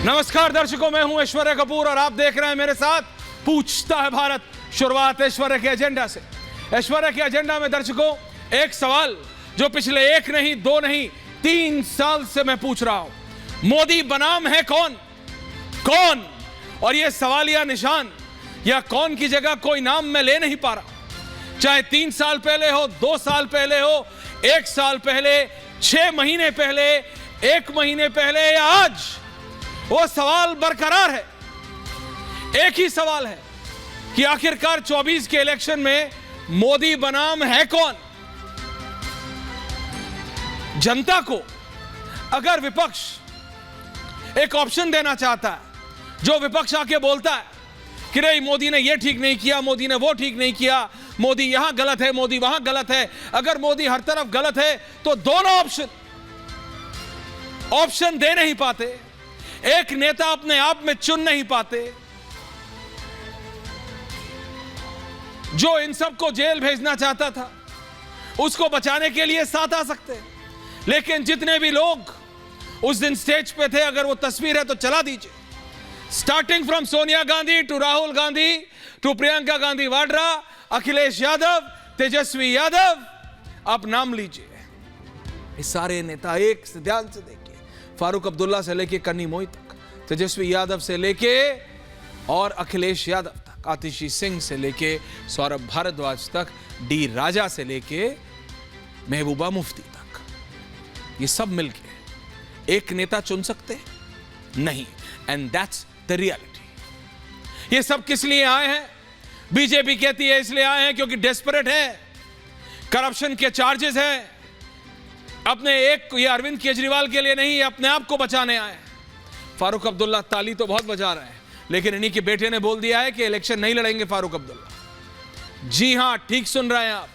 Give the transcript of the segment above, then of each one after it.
नमस्कार दर्शकों, मैं हूं ऐश्वर्या कपूर और आप देख रहे हैं मेरे साथ पूछता है भारत। शुरुआत ऐश्वर्या के एजेंडा से। ऐश्वर्या के एजेंडा में दर्शकों एक सवाल जो पिछले एक नहीं, दो नहीं, 3 साल से मैं पूछ रहा हूं, मोदी बनाम है कौन? कौन? और यह सवालिया निशान या कौन की जगह कोई नाम मैं ले नहीं पा रहा। चाहे 3 साल पहले हो, 2 साल पहले हो, 1 साल पहले, 6 महीने पहले, 1 महीने पहले या आज, वो सवाल बरकरार है। एक ही सवाल है कि आखिरकार 24 के इलेक्शन में मोदी बनाम है कौन? जनता को अगर विपक्ष एक ऑप्शन देना चाहता है, जो विपक्ष आके बोलता है कि नहीं मोदी ने यह ठीक नहीं किया, मोदी ने वो ठीक नहीं किया, मोदी यहां गलत है, मोदी वहां गलत है, अगर मोदी हर तरफ गलत है तो दोनों ऑप्शन दे नहीं पाते, एक नेता अपने आप में चुन नहीं पाते, जो इन सबको जेल भेजना चाहता था उसको बचाने के लिए साथ आ सकते। लेकिन जितने भी लोग उस दिन स्टेज पे थे, अगर वो तस्वीर है तो चला दीजिए, starting from Sonia Gandhi to Rahul Gandhi to Priyanka Gandhi Vadra, Akhilesh Yadav, Tejashwi Yadav, आप नाम लीजिए। ये सारे नेता एक से ध्यान से देखिए, फारूक अब्दुल्ला से लेके कन्नी मोई तक, तेजस्वी यादव से लेके और अखिलेश यादव तक, आतिशी सिंह से लेके सौरभ भारद्वाज तक, डी राजा से लेके महबूबा मुफ्ती तक, ये सब मिलके एक नेता चुन सकते नहीं। And that's the reality. ये सब किस लिए आए हैं? बीजेपी कहती है इसलिए आए हैं क्योंकि डेस्परेट है, करप्शन के चार्जेस हैं, अपने एक ये अरविंद केजरीवाल के लिए नहीं, अपने आप को बचाने आए। फारूक अब्दुल्ला ताली तो बहुत बजा रहे हैं, लेकिन इन्हीं के बेटे ने बोल दिया है कि इलेक्शन नहीं लड़ेंगे फारूक अब्दुल्ला। जी हां, ठीक सुन रहे हैं आप,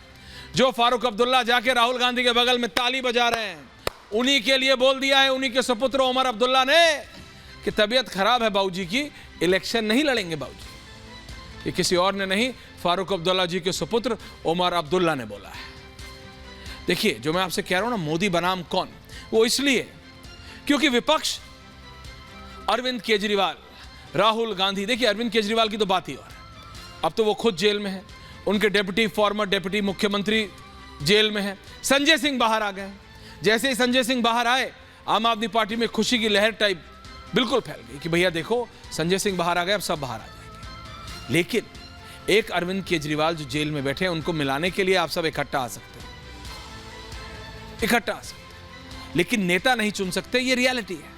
जो फारूक अब्दुल्ला जाके राहुल गांधी के बगल में ताली बजा रहे हैं, उन्हीं के लिए बोल दिया है उन्हीं के सुपुत्र उमर अब्दुल्ला ने कि तबीयत खराब है बाबूजी की, इलेक्शन नहीं लड़ेंगे बाबूजी। ये किसी और ने नहीं, फारूक अब्दुल्ला जी के सुपुत्र उमर अब्दुल्ला ने बोला है। देखिए, जो मैं आपसे कह रहा हूं ना, मोदी बनाम कौन, वो इसलिए क्योंकि विपक्ष अरविंद केजरीवाल, राहुल गांधी, देखिए अरविंद केजरीवाल की तो बात ही और है, अब तो वो खुद जेल में है, उनके फॉर्मर डिप्टी मुख्यमंत्री जेल में है, संजय सिंह बाहर आ गए। जैसे ही संजय सिंह बाहर आए, आम आदमी पार्टी में खुशी की लहर टाइप बिल्कुल फैल गई कि भैया देखो संजय सिंह बाहर आ गए, अब सब बाहर आ जाएंगे। लेकिन एक अरविंद केजरीवाल जो जेल में बैठे हैं, उनको मिलाने के लिए आप सब इकट्ठा आ सकते हैं, इकट्ठा आ सकते हैं, लेकिन नेता नहीं चुन सकते। ये रियलिटी है।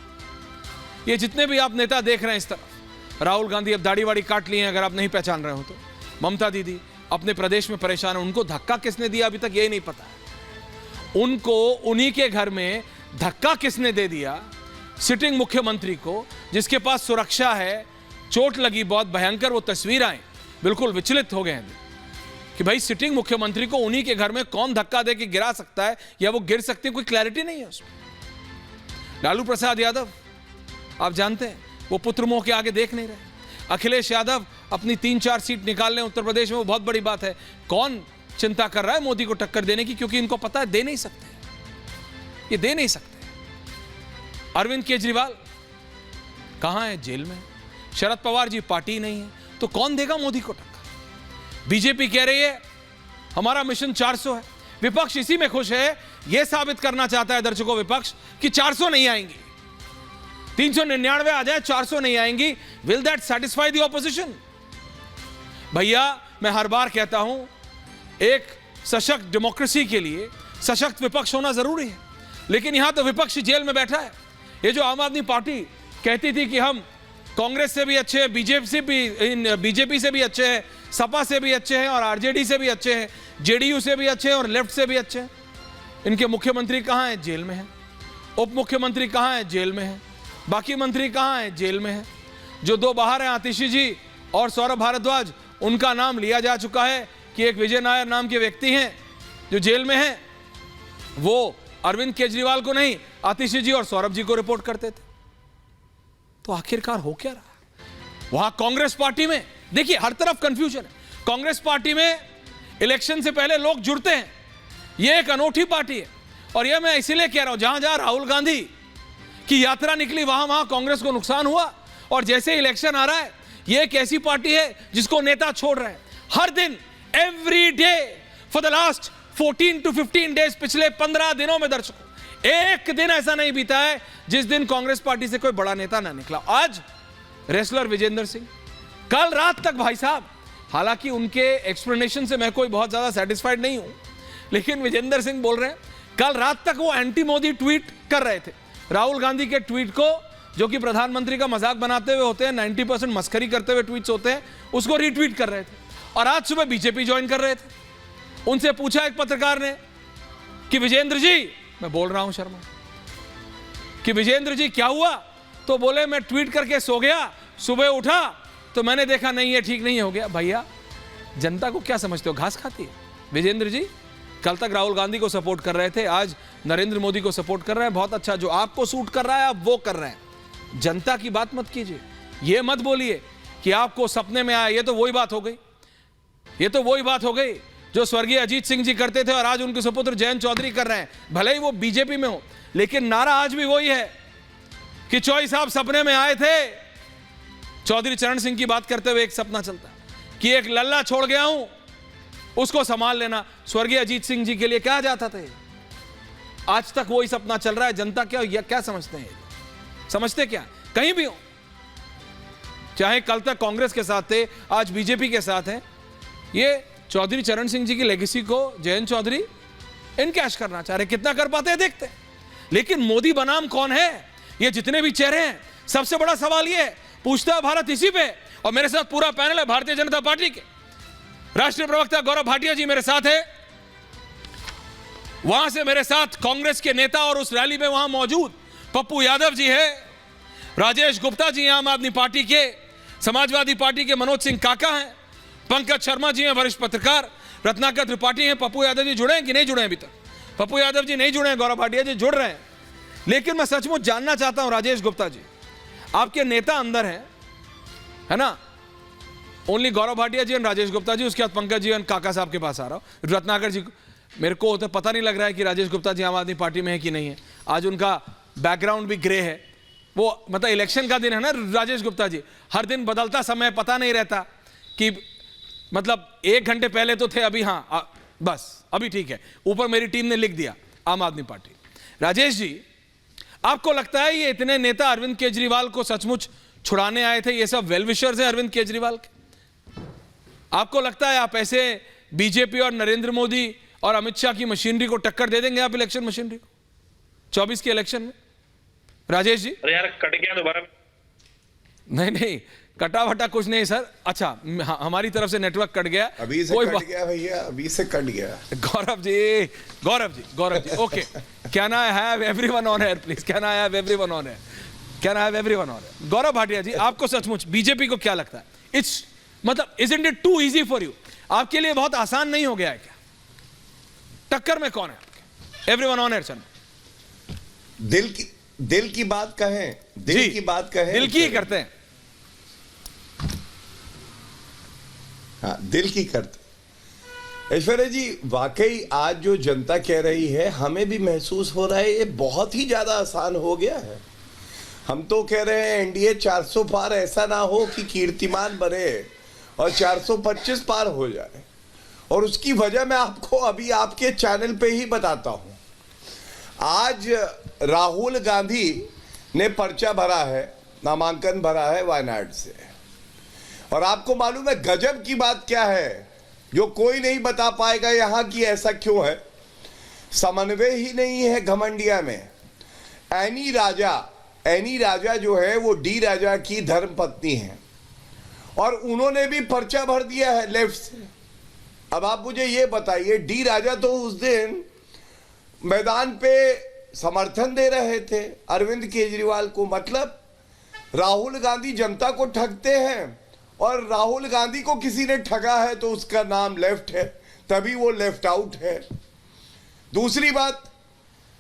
ये जितने भी आप नेता देख रहे हैं इस तरफ, राहुल गांधी अब दाढ़ी वाड़ी काट लिए हैं, अगर आप नहीं पहचान रहे हो तो, ममता दीदी अपने प्रदेश में परेशान है, उनको धक्का किसने दिया अभी तक यही नहीं पता है। उनको उन्हीं के घर में धक्का किसने दे दिया, सिटिंग मुख्यमंत्री को, जिसके पास सुरक्षा है, चोट लगी बहुत भयंकर, वो तस्वीर आई, बिल्कुल विचलित हो गए हैं कि भाई सिटिंग मुख्यमंत्री को उन्हीं के घर में कौन धक्का दे के गिरा सकता है या वो गिर सकते हैं, कोई क्लैरिटी नहीं है उसमें। लालू प्रसाद यादव आप जानते हैं, वो पुत्र मोह के आगे देख नहीं रहे। अखिलेश यादव अपनी 3-4 सीट निकाल लें उत्तर प्रदेश में, वो बहुत बड़ी बात है। कौन चिंता कर रहा है मोदी को टक्कर देने की? क्योंकि इनको पता है दे नहीं सकते, ये दे नहीं सकते। अरविंद केजरीवाल कहां है? जेल में। शरद पवार जी पार्टी नहीं है, तो कौन देगा मोदी को टक्कर? बीजेपी कह रही है हमारा मिशन 400 है, विपक्ष इसी में खुश है, यह साबित करना चाहता है दर्शकों विपक्ष कि 400 नहीं आएंगी, 399 आ जाए, 400 नहीं आएंगी। Will that satisfy the opposition? भैया मैं हर बार कहता हूं, एक सशक्त डेमोक्रेसी के लिए सशक्त विपक्ष होना जरूरी है, लेकिन यहां तो विपक्ष जेल में बैठा है। ये जो आम आदमी पार्टी कहती थी कि हम कांग्रेस से भी अच्छे हैं, बीजेपी से भी अच्छे हैं, सपा से भी अच्छे हैं और आरजेडी से भी अच्छे हैं, जेडीयू से भी अच्छे हैं और लेफ्ट से भी अच्छे हैं, इनके मुख्यमंत्री कहां हैं? जेल में हैं। उप मुख्यमंत्री कहां हैं? जेल में हैं। बाकी मंत्री कहां हैं? जेल में हैं। जो 2 बाहर हैं, आतिशी जी और सौरभ भारद्वाज, उनका नाम लिया जा चुका है कि एक विजय नायर नाम के व्यक्ति हैं जो जेल में हैं, वो अरविंद केजरीवाल को नहीं, आतिशी जी और सौरभ जी को रिपोर्ट करते थे। तो आखिरकार हो क्या रहा है वहां कांग्रेस पार्टी में? देखिए हर तरफ कंफ्यूजन है। कांग्रेस पार्टी में इलेक्शन से पहले लोग जुड़ते हैं, यह एक अनोखी पार्टी है। और यह मैं इसीलिए कह रहा हूं, जहां जहां राहुल गांधी कि यात्रा निकली, वहां कांग्रेस को नुकसान हुआ। और जैसे इलेक्शन आ रहा है, ये एक ऐसी पार्टी है जिसको नेता छोड़ रहे हैं हर दिन, every day for the last 14 to 15 days, पिछले 15 दिनों में दर्शकों, एक दिन ऐसा नहीं बीता है जिस दिन कांग्रेस पार्टी से कोई बड़ा नेता ना निकला। आज रेसलर विजेंद्र सिंह, कल रात तक भाई साहब, हालांकि उनके एक्सप्लेनेशन से मैं कोई बहुत ज्यादा सेटिस्फाइड नहीं हूं, लेकिन विजेंद्र सिंह बोल रहे हैं कल रात तक वो एंटी मोदी ट्वीट कर रहे थे। राहुल गांधी के ट्वीट को, जो कि प्रधानमंत्री का मजाक बनाते हुए होते हैं, 90% मस्करी करते हुए ट्वीट्स होते हैं, उसको रीट्वीट कर रहे थे। और आज सुबह बीजेपी ज्वाइन कर रहे थे। उनसे पूछा एक पत्रकार ने कि विजेंद्र जी, मैं बोल रहा हूं शर्मा, कि विजेंद्र जी क्या हुआ? तो बोले मैं ट्वीट करके सो गया, सुबह उठा तो मैंने देखा नहीं है, ठीक नहीं हो गया। भैया, जनता को क्या समझते हो, घास खाती है? विजेंद्र जी कल तक राहुल गांधी को सपोर्ट कर रहे थे, आज नरेंद्र मोदी को सपोर्ट कर रहे हैं। बहुत अच्छा, जो आपको सूट कर रहा है आप वो कर रहे हैं। जनता की बात मत कीजिए, ये मत बोलिए कि आपको सपने में आया। ये तो वही बात हो गई, ये तो वही बात हो गई जो स्वर्गीय अजीत सिंह जी करते थे और आज उनके सुपुत्र जयंत चौधरी कर रहे हैं। भले ही वो बीजेपी में हो, लेकिन नारा आज भी वही है कि चौधरी साहब सपने में आए थे। चौधरी चरण सिंह की बात करते हुए एक सपना चलता कि एक लल्ला छोड़ गया हूं, उसको संभाल लेना। स्वर्गीय अजीत सिंह जी के लिए क्या जाता था, आज तक वही सपना चल रहा है। जनता क्या समझते हैं, समझते क्या कहीं भी हो, चाहे कल तक कांग्रेस के साथ थे, आज बीजेपी के साथ हैं। ये चौधरी चरण सिंह जी की लेगेसी को जयंत चौधरी इनकैश करना चाह रहे, कितना कर पाते हैं देखते हैं। लेकिन मोदी बनाम कौन है, ये जितने भी चेहरे हैं, सबसे बड़ा सवाल ये है, पूछता है भारत इसी पे। और मेरे साथ पूरा पैनल है भारतीय जनता पार्टी के। राष्ट्रीय प्रवक्ता गौरव भाटिया जी मेरे साथ है, वहां से मेरे साथ कांग्रेस के नेता और उस रैली में वहां मौजूद पप्पू यादव जी है, राजेश गुप्ता जी आम आदमी पार्टी के, समाजवादी पार्टी के मनोज सिंह काका हैं, पंकज शर्मा जी हैं वरिष्ठ पत्रकार, रत्नाकर त्रिपाठी हैं। पप्पू यादव जी जुड़े हैं कि नहीं जुड़े हैं? अभी तक पप्पू यादव जी नहीं जुड़े हैं, गौरव भाटिया जी जुड़ रहे हैं। लेकिन मैं सचमुच जानना चाहता हूं, राजेश गुप्ता जी, आपके नेता अंदर हैं, है ना? ओनली गौरव भाटिया जी और राजेश गुप्ता जी, उसके बाद पंकज जी और काका साहब के पास आ रहा हूं। रत्नाकर जी, मेरे को तो पता नहीं लग रहा है कि राजेश गुप्ता जी आम आदमी पार्टी में है कि नहीं है। आज उनका बैकग्राउंड भी ग्रे है, वो मतलब इलेक्शन का दिन है ना राजेश गुप्ता जी, हर दिन बदलता समय पता नहीं रहता कि मतलब 1 घंटे पहले तो थे, अभी हाँ बस अभी ठीक है, ऊपर मेरी टीम ने लिख दिया आम आदमी पार्टी। राजेश जी, आपको लगता है ये इतने नेता अरविंद केजरीवाल को सचमुच छुड़ाने आए थे, ये सब वेल विशर्स हैं अरविंद केजरीवाल के? आपको लगता है आप ऐसे बीजेपी और नरेंद्र मोदी और अमित शाह की मशीनरी को टक्कर दे देंगे आप इलेक्शन मशीनरी को 24 के इलेक्शन में? राजेश जी, अरे यार कट गया दोबारा। नहीं कटा वटा कुछ नहीं सर। अच्छा, हमारी तरफ से नेटवर्क कट गया, अभी से कट गया भैया, अभी से कट गया। Gaurav ji, okay, can I have everyone on air please? Can I have everyone on air? Can I have everyone on air? Gaurav Bhatia ji, आपको सचमुच बीजेपी को क्या लगता है, इट्स मतलब isn't it too easy for you? आपके लिए बहुत आसान नहीं हो गया है क्या? टक्कर में कौन है आपके? एवरीवन ऑन एयर चल। दिल की बात कहें, दिल की बात कहें, दिल की ही करते हैं। हाँ, दिल की करते। ऐश्वर्या जी, वाकई आज जो जनता कह रही है, हमें भी महसूस हो रहा है ये बहुत ही ज्यादा आसान हो गया है। हम तो कह रहे हैं एनडीए 400 पार ऐसा ना हो कि कीर्तिमान बने और 425 पार हो जाए। और उसकी वजह मैं आपको अभी आपके चैनल पे ही बताता हूं। आज राहुल गांधी ने पर्चा भरा है, नामांकन भरा है वायनाड से। और आपको मालूम है गजब की बात क्या है, जो कोई नहीं बता पाएगा यहां की ऐसा क्यों है? समन्वय ही नहीं है घमंडिया में। एनी राजा जो है वो डी राजा की धर्मपत्नी है और उन्होंने भी पर्चा भर दिया है लेफ्ट से। अब आप मुझे ये बताइए, डी राजा तो उस दिन मैदान पे समर्थन दे रहे थे अरविंद केजरीवाल को। मतलब राहुल गांधी जनता को ठगते हैं और राहुल गांधी को किसी ने ठगा है तो उसका नाम लेफ्ट है, तभी वो लेफ्ट आउट है। दूसरी बात,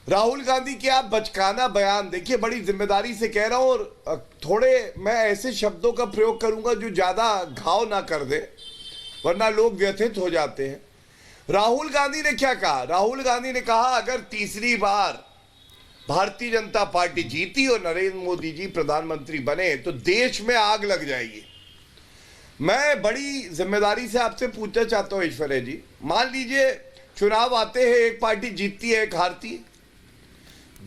राहुल गांधी के आप बचकाना बयान देखिए, बड़ी जिम्मेदारी से कह रहा हूं और थोड़े मैं ऐसे शब्दों का प्रयोग करूंगा जो ज्यादा घाव ना कर दे, वरना लोग व्यथित हो जाते हैं। राहुल गांधी ने क्या कहा? राहुल गांधी ने कहा अगर तीसरी बार भारतीय जनता पार्टी जीती और नरेंद्र मोदी जी प्रधानमंत्री बने तो देश में आग लग जाएगी। मैं बड़ी जिम्मेदारी से आपसे पूछना चाहता हूं ऐश्वर्या जी, मान लीजिए चुनाव आते हैं, एक पार्टी जीतती है, एक हारती है,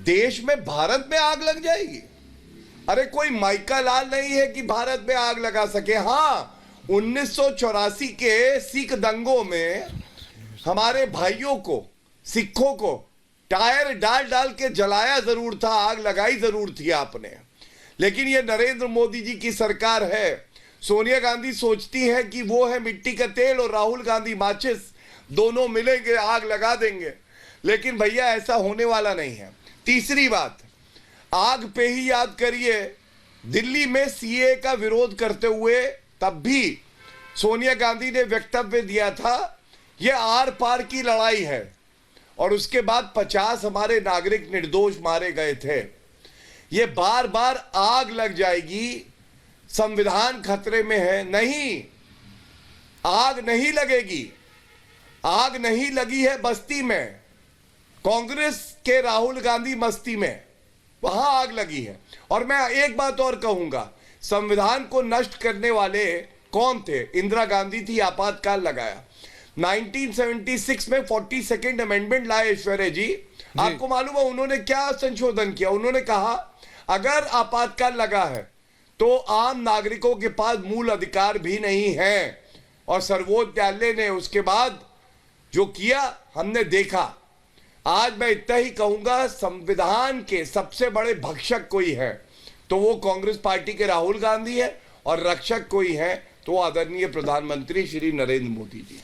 देश में, भारत में आग लग जाएगी। अरे कोई माइका लाल नहीं है कि भारत में आग लगा सके। हाँ, 1984 के सिख दंगों में हमारे भाइयों को, सिखों को टायर डाल डाल के जलाया जरूर था, आग लगाई जरूर थी आपने, लेकिन ये नरेंद्र मोदी जी की सरकार है। सोनिया गांधी सोचती है कि वो है मिट्टी का तेल और राहुल गांधी माचिस, दोनों मिलेंगे आग लगा देंगे, लेकिन भैया ऐसा होने वाला नहीं है। तीसरी बात, आग पे ही याद करिए, दिल्ली में सीए का विरोध करते हुए तब भी सोनिया गांधी ने वक्तव्य दिया था यह आर पार की लड़ाई है, और उसके बाद 50 हमारे नागरिक निर्दोष मारे गए थे। ये बार बार आग लग जाएगी, संविधान खतरे में है। नहीं, आग नहीं लगेगी। आग नहीं लगी है बस्ती में, कांग्रेस के राहुल गांधी मस्ती में, वहां आग लगी है। और मैं एक बात और कहूंगा, संविधान को नष्ट करने वाले कौन थे? इंदिरा गांधी थी, आपातकाल लगाया। 1976 में 42nd अमेंडमेंट लाए ऐश्वर्या जी। आपको मालूम है उन्होंने क्या संशोधन किया? उन्होंने कहा अगर आपातकाल लगा है तो आम नागरिकों के पास मूल अधिकार भी नहीं है, और सर्वोच्च न्यायालय ने उसके बाद जो किया हमने देखा। आज मैं इतना ही कहूंगा, संविधान के सबसे बड़े भक्षक कोई है तो वो कांग्रेस पार्टी के राहुल गांधी है, और रक्षक कोई है तो आदरणीय प्रधानमंत्री श्री नरेंद्र मोदी जी।